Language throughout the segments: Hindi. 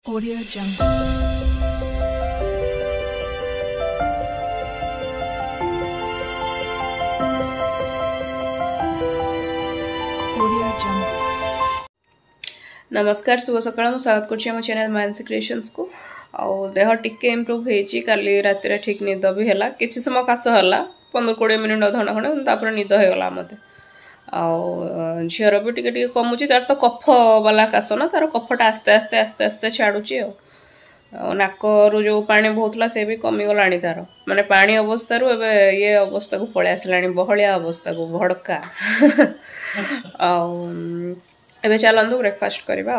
Audio Jungle. Audio Jungle. नमस्कार शुभ सकाळ मु स्वागत करछि हम चैनल मानसी क्रिएशंस को आउ देह टिके इम्प्रूव हेची काली राति रे ठीक निद भी हला किछि समय कास हला 15-20 मिनिट अधघंटा खंडे तापर निद हे गला मते आउ झियर भी टिके टिके कमुची तार तो कफ वाला कास ना तार कफटा आस्ते आस्ते आस्ते आस्ते छाडुची नाक रु जो पानी बहुतला से भी कमी गलानी तार माने पानी अवस्था रु एबे ये अवस्था को पळे आसलानी बहलिया अवस्था को भड़का आउ एबे चलंदु ब्रेकफास्ट करबा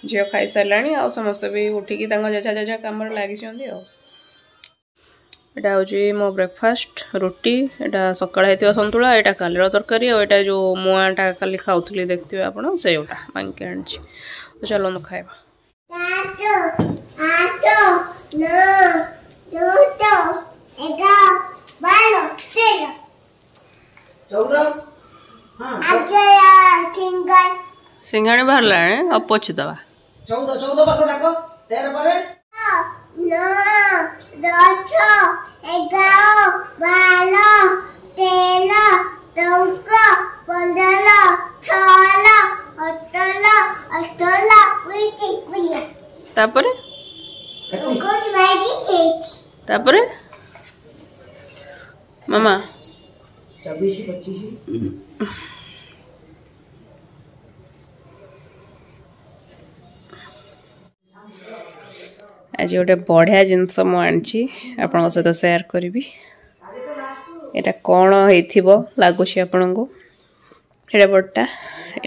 झील खाई साराणी आ समस्त भी उठिकी जेझा जेझा कम लगी एटा हूँ मो ब्रेकफास्ट रोटी एटा सकाळ होता सतुला यहाँ कालीर तरकारी और जो मुआटा काली खाऊली देखते आप से मांगे आनी चलु खाइबा सिंघाणी बाहर अब पोछि दवा 14 पाखो डाको 13 परे 9 10 11 12 13 14 15 16 17 18 19 तापरे तापरे मामा 24 25 आज गोटे बढ़िया जिनस मुझे आपण सहित सेयार करी एटा कौन हो लगुच आपण को ये बड़ा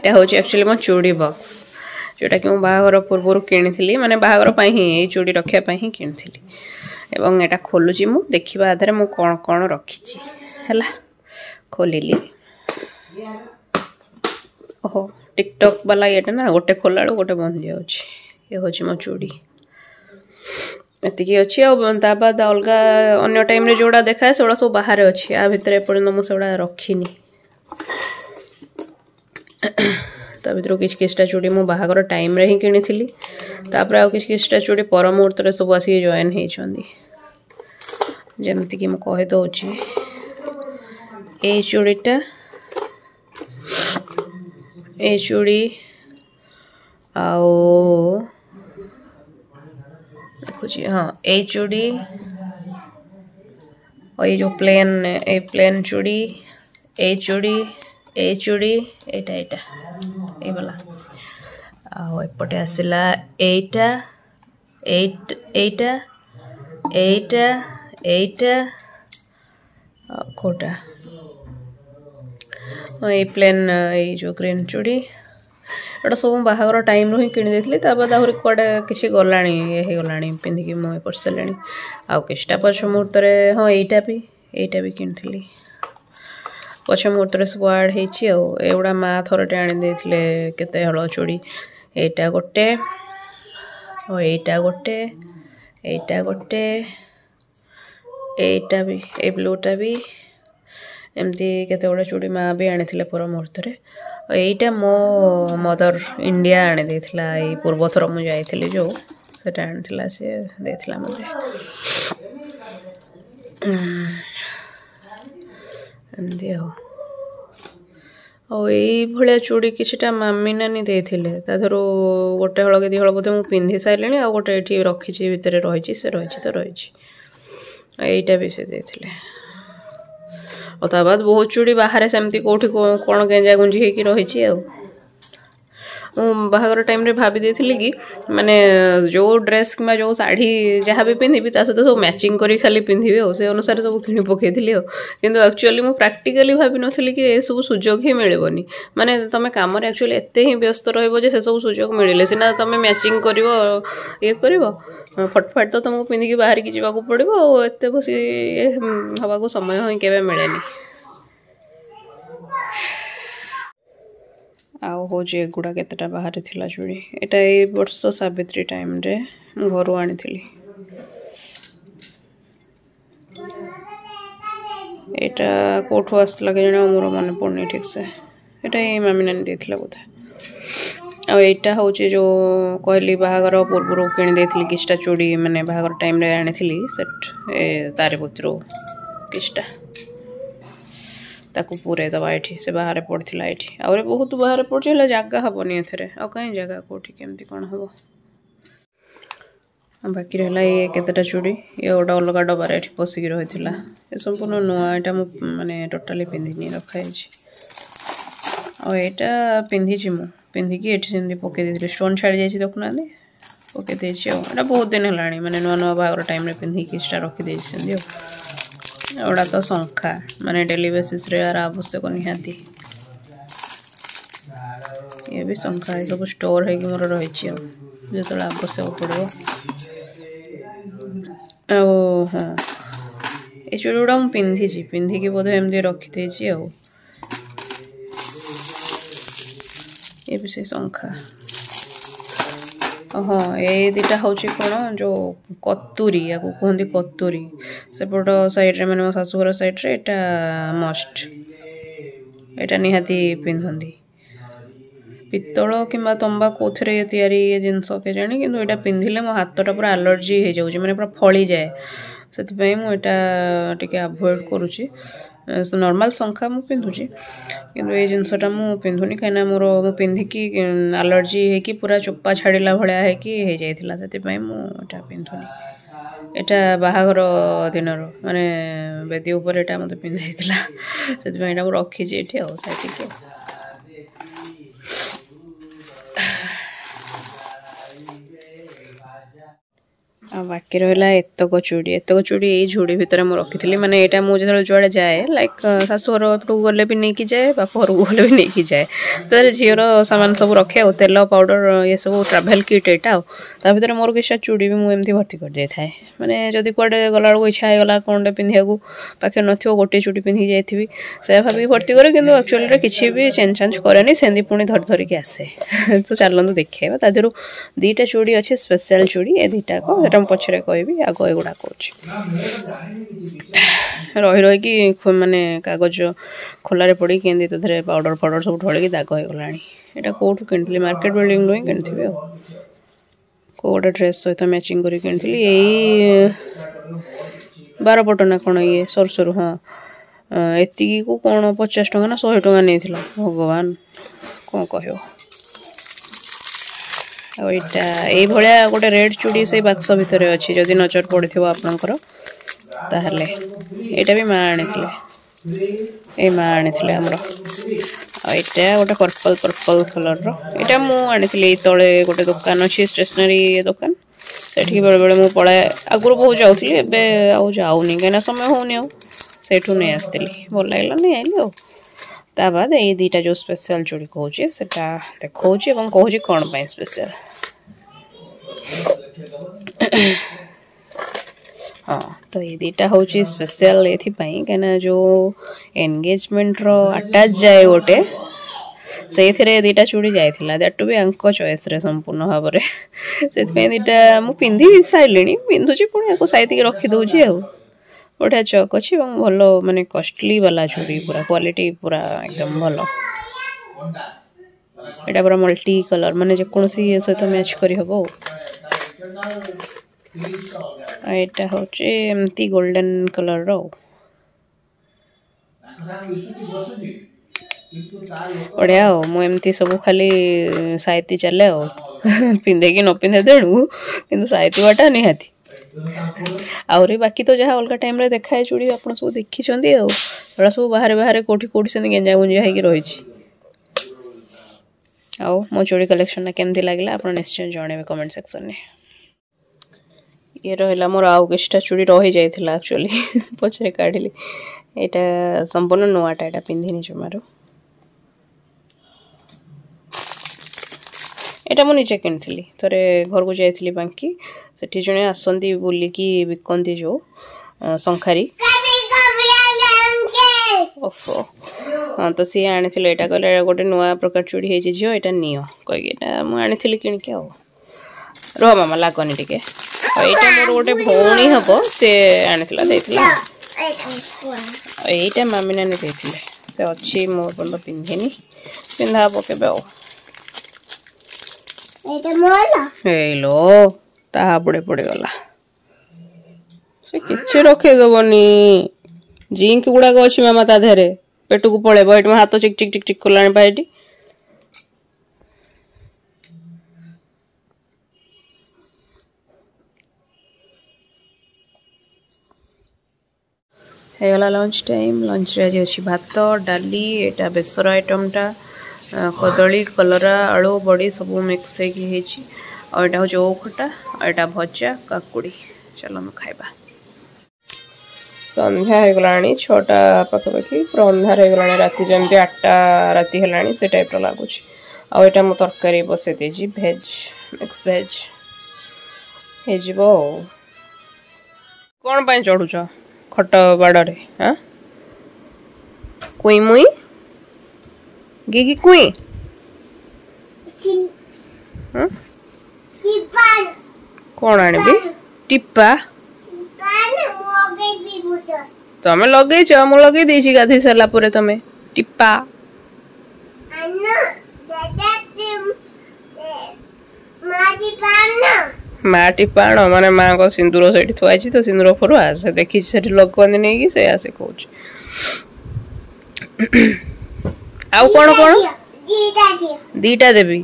यहाँ हूँ एक्चुअली मो चूड़ी बॉक्स जोटा कि बाहागर पूर्व किनी माने बाहागर ही चूड़ी रखापी ही किनी एवं एटा खोलुची मु देखा आधार मु कौन कौन रखी है खोलिली ओहो टिकटॉक वाला ये ना गोटे खोला गोटे बंद जाऊँगी ये हूँ मो चूड़ी एतिकी अच्छी बाद अलग अन्य टाइम रे जोड़ा देखा से सब बाहर अच्छी आ भितर एपर्यंत मुझे रखीनी ता भर किछटा चूड़ी मो बाहागर टाइम रे ही किनी थी आउ किछटा चूड़ी पर मुहूर्त सब आसिक जॉइन होती जमती कि कही दौची ए चूड़ीटा ए चूड़ी आओ देखुची हाँ ए चूड़ी और ये जो प्लेन चूड़ी ए चूड़ी एटा ये वाला आओ एपटे आसला एटा कोटा ये प्लेन ये जो ग्रीन चूड़ी एटा सब बाहागर टाइम रू ही किनी देती आहरी कड़े किसी गला ये गला पिंधिकी मुझे कर सारे आउ किछटा पछ मुहूर्त हाँ यहीटा भी किनी पछ मुहूर्त सब आड होगा माँ थरटे आनी केते हल चूड़ी एटा गोटे और एटा गोटे एटा गोटे एटा भी ए ब्लूटा भी एमती केते गुड़ा चूड़ी माँ भी आनी पर मुहूर्त यहीटा मो मदर इंडिया आनी देथिला ये पूर्व थर मुझे जाइली जो सेटा आनी सी देथिला मते एमती यही भाया चूड़ी किछटा मामी नानी देथिले ताधरू गोटे हल कि दी हल बोधे मुझे पिंधि सारे आ गोटे ये रखी भितर रही से रही तो रही यहीटा भी से देथिले और बाद बहुत चूड़ी बाहर सेमती कौटी कौन गेंजा गुंजी होगी रही बाहागर टाइम रे भाभी देथिली कि माने जो ड्रेस कि जो साड़ी जहाँ भी पिंधि सहित सब मैचिंग करी खाली पिंधि से अनुसार सब किणी पकई किंतु एक्चुअली मु प्रैक्टिकली भाभी नी कि ये सब सुजोग ही मिलबनी माने तुम काम एक्चुअली एते ही व्यस्त रही से सब सुजोग मिले सीना तुम मैचिंग कर ये कर फटफट तो तुमको पिंधिकी बाहर की जावाक पड़ो एत बस हवा को समय ही केवे मिलेनी आउ हूँ एगुड़ा केतेटा बाहर थिला चूड़ी एटा ए वर्ष सावित्री टाइम रे घर आनी थी एटा कोठू आसला के जने मोर मन पड़नी ठीक से एटा ए मामी नानी देथिला बोधे आईटा हूँ जो कहली बाहागर पूर्व किणी किस्टा चूड़ी मैंने बाहागर टाइम रे आनी सेट तारे पुत्र किस्टा ताकू पूरे दबा ये से बाहर पड़ता ये आउे बहुत बाहर पड़े जगह हेनी एथे आ कहीं जगह कौटी केमती कौन हम बाकी रहा ये केतेटा चूड़ी ये गोटे अलग डबार ये पशिक रही है संपूर्ण नुआ यहाँ माने टोटाली पिंधि रखाई आईटा पिंधि मु पिंधिकी ये पकई दी स्टोन छाड़ी जाइए देखुना पकई यहाँ बहुत दिन है माने नुआ नुआ बाहर टाइम पिंधिकी रखीदे एगुड़ा तो शंखा माने डेली बेसिस रे यार आवश्यक निहाती ये भी शंखा सब स्टोर है कि मोर रही जो आवश्यक पड़ो हाँ ये चूड़ी गुड़ा मुझे पिंधिकी बोध एमती रखीदे ये भी से शंखा हाँ ये दीटा हूँ कौन जो कतुरी या कहते कतुरी सेपट साइड रे मैंने मो शाशुघर साइड रे एटा मस्ट एटा निहाती पिंधती पित्तल किंबा तंबा कौन ये जिनस के जानी कि यहाँ पिंधिले मो हाथटा पूरा एलर्जी हो जाऊँ मैंने पूरा फली जाए से मुझे अवॉइड करुच्ची नॉर्मल शंखा मु पिंधुची किंतु ये जिनसटा मु पिंधुनी कहीं मोर मु पिंधिकी एलर्जी है कि पूरा चोपा छाड़ला भाया है कि हो जाइला से मुझे पिंधुनी एटा बाहाघर दिन माने बेदी उपर एटा मते पिंधाइला से रखी ये साइटिके बाकी रहा एतक चूड़ी ये झुड़ी भितर मुझे रखी माने यहाँ मुझे जुआड़े जाए लाइक शाशुघर को गले भी नहीं जाए बाप घर को गले भी नहीं जाए तो झीर सामान सब रखे तेल पाउडर ये सब ट्राभेल किट यहाँ भर मोर किसी चूड़ी भी मुझे भर्ती कर जाए माने जदि कुआडे गला इच्छा होगा कौन पिंधा पाखे न गोटे चूड़ी पिंधि जाइए से भाविक भर्ती करे कि एक्चुअली किसी भी चेंज चांज कैनि से पुणी धर धरिकी आसे तो चलते देखा तादर दीटा चूड़ी अच्छे स्पेशल चूड़ी ये दीटा को पछरे कहबी आग एगुड़ा कौन रही रही माने कागज खोलारे पड़ी केंदी तो पाउडर फाउडर सब ढलिकी दाग हो गला यहाँ कौटू किनी मार्केट बिल्डिंग ही किनी कौटे ड्रेस सहित मैचिंग कर किनी यही 12 पट ना कौन ये सर सर हाँ एति को कौन 50 टंका ना 100 टंका नहीं भगवान कौन कह यहाँ भाया गोटे रेड चूड़ी से बाक्स भितर अच्छी जदि नजर पड़ी आपणकर ताहले यहाँ भी माँ आनी ये माँ आनी आमर यहाँ गोटे पर्पल पर्पल कलर यहाँ मुझे तले गोटे दुकान अच्छी स्टेशनरी दुकान से बेले बेले मुझे पलाए आगुरी बहुत जाऊँगी एवं जाऊनी कहीं समय होनी आठू नहीं आसती भल लगे नहीं आइली ता बाद ये दीटा जो स्पेशल चूड़ी कहूँ से देखा कहूँ कौन पाई स्पेशल हाँ तो ये दीटा हूँ स्पेशल ये कहीं जो एंगेजमेंट रो अटैच जाए गोटे से दीटा चूड़ी जाइला दैट भी आंक चॉइस रे संपूर्ण भाव से दीटा मुझे पिंधि सारे पिंधुची पुणी आपको साइतिक रखीदे बढ़िया चक अच्छी भल माने कॉस्टली वाला चूड़ी पूरा क्वालिटी पूरा एकदम भल यहाँ पूरा मल्टी कलर माने जेकोसी ये सहित मैच करी हबो यहाँ हूँ एमती गोल्डन कलर रो बढ़िया मुझे सब खाली साइती चले पिंधे कि न पिंधे तेणु कि साइतवाटा निहाती आहरी बाकी तो जहाँ अलग टाइम रे देखा है चूड़ी आप सब देखी सब बाहर बाहर कौटी कौटी से गेंजा गुंजा हो रही आओ मो चूड़ी कलेक्शन केमती लगला आप निश्चय जन कमेंट सेक्शन में ये रहा मोर आउ किछटा चूड़ी रही जाइथिला एक्चुअली पछरे काढ़िली यहाँ संपूर्ण नुआटा यहाँ पिंधिनी जमार एटा मु निजे किनी थोड़े घर को जाइली बांकी से जड़े आसती बुलिकी बिकती जो शंखारी ओफो हाँ तो सी आनी यहाँ कहले गोटे नुआ प्रकार चूड़ी है झील यहाँ नियो कहीकि मुझे किणिकी आ रह मामा लगनी टे यहाँ मोर गोटे भौणी हम सी आनी यहाँ मामी नानी से अच्छी मोर पर्यटन पिंधिनी पिंधा हे के ଏଇଟା ମୋର ହେଇଲୋ ତା ହାବୁଡେ ପଡିଗଲା ସେ କିଛି ରଖେଇଦବନି ଜିଙ୍କ ଗୁଡାକ ଅଛି ମାମା ତା ଦେହରେ पेटू को पड़ेब ये हाथ चिक चिक चिक चिक कला ये हेगला लंच टाइम लंच रे आज अच्छी भात डाली एटा बेसर आइटमटा कदली कलरा आलू बड़ी सब मिक्स होटा हूँ खटा एटा भजा काकुड़ी चलो हम खाइबा संध्या हो गला 6टा पाखापाखि पूरा अंधार हो गला राति जमी 8टा राति है से टाइप लगुच आटा मो तरकारी बसई देजी भेज मिक्स भेज हो कौन पाई चढ़ुच खट बाड़े हाँ कुई मुई गी कुई कौन आनबी टिप्पा तमें लगे मु लगे देसी गाधे सारा पर तमें टिप्पा माँ टिप्पा आण माने माँ को सिंदूर से थुआई तो सिंदूर फरुआ से देखी से लगनी नहीं कि से आसे कहूँ आउ कौन कौन दीटा देवी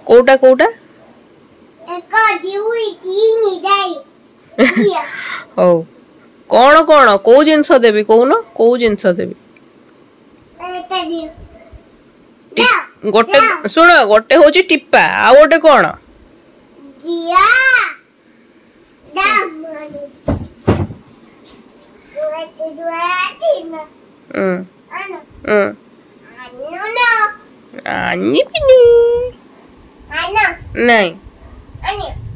कोटा कोटा हो कौन कौन को जिनस देवी कौन को जिनस देवी गोटे सुन गोटे हूँ टिप्पा आ गोटे कौन नहीं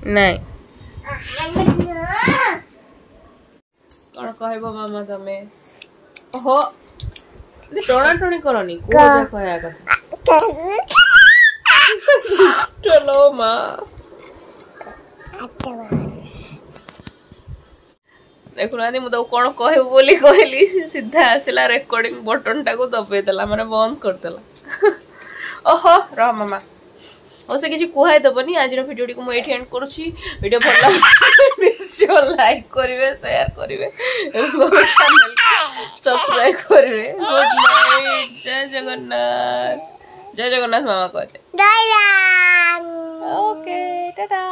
नहीं कौन कहब मामा तमे ओहो टोना टोनी करनी को कहया कथा चलो माँ देखुना मुझे कौन कहबू बोली कहली सीधा आसला रेकर्डिंग बटन टाको दबेदेला माने बंद करदेला ओहो रह मामा और से किसी कहई दबनी आज वीडियो टी को एंड करुच्ची वीडियो भल निश्चय लाइक करेंगे शेयर करेंगे चैनल सब्सक्राइब करेंगे गुड नाइट जय जगन्नाथ मामा कहते ओके टाटा